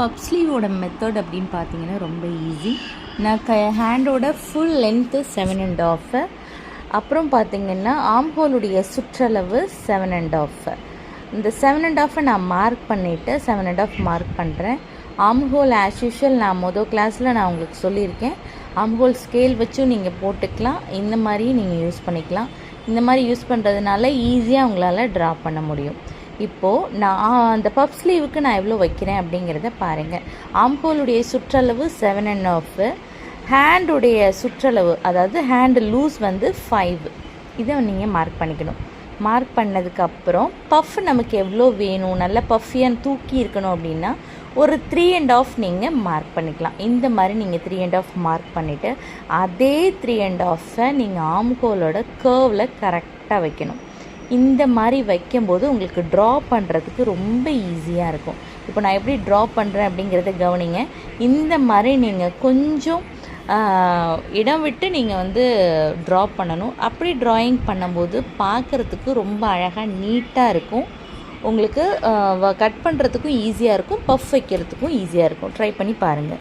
பப் ஸ்லீவோட மெத்தட் அப்படின்னு பார்த்தீங்கன்னா ரொம்ப ஈஸி. நான் ஹேண்டோட ஃபுல் லென்த்து 7.5, அப்புறம் பார்த்திங்கன்னா ஆம்ஹோலுடைய சுற்றளவு 7.5. இந்த 7.5 நான் மார்க் பண்ணிவிட்டு 7.5 மார்க் பண்ணுறேன். ஆம்ஹோல் ஆஸ் யூஷுவல் நான் கிளாஸில் நான் உங்களுக்கு சொல்லியிருக்கேன். ஆம்ஹோல் ஸ்கேல் வச்சும் நீங்கள் போட்டுக்கலாம், இந்த மாதிரி நீங்கள் யூஸ் பண்ணிக்கலாம். இந்த மாதிரி யூஸ் பண்ணுறதுனால ஈஸியாக உங்களால் ட்ரா பண்ண முடியும். இப்போது நான் அந்த பப் ஸ்லீவுக்கு நான் எவ்வளோ வைக்கிறேன் அப்படிங்கிறத பாருங்கள். ஆம்ஹோலுடைய சுற்றளவு 7.5, ஹேண்டுடைய சுற்றளவு அதாவது ஹேண்டு லூஸ் வந்து 5. இதை நீங்கள் மார்க் பண்ணிக்கணும். மார்க் பண்ணதுக்கப்புறம் பஃப் நமக்கு எவ்வளோ வேணும், நல்ல பஃபியாக தூக்கி இருக்கணும் அப்படின்னா ஒரு 3.5 நீங்கள் மார்க் பண்ணிக்கலாம். இந்த மாதிரி நீங்கள் 3.5 மார்க் பண்ணிவிட்டு அதே 3.5 நீங்கள் ஆம்ஹோலோட கர்வில் கரெக்டாக வைக்கணும். இந்த மாதிரி வைக்கும்போது உங்களுக்கு ட்ரா பண்ணுறதுக்கு ரொம்ப ஈஸியாக இருக்கும். இப்போ நான் எப்படி ட்ரா பண்ணுறேன் அப்படிங்கிறத கவனிங்க. இந்த மாதிரி நீங்கள் கொஞ்சம் இடம் விட்டு நீங்கள் வந்து ட்ரா பண்ணணும். அப்படி ட்ராயிங் பண்ணும்போது பார்க்குறதுக்கு ரொம்ப அழகாக நீட்டாக இருக்கும். உங்களுக்கு கட் பண்ணுறதுக்கும் ஈஸியாக இருக்கும், பஃப் வைக்கிறதுக்கும் ஈஸியாக இருக்கும். ட்ரை பண்ணி பாருங்கள்.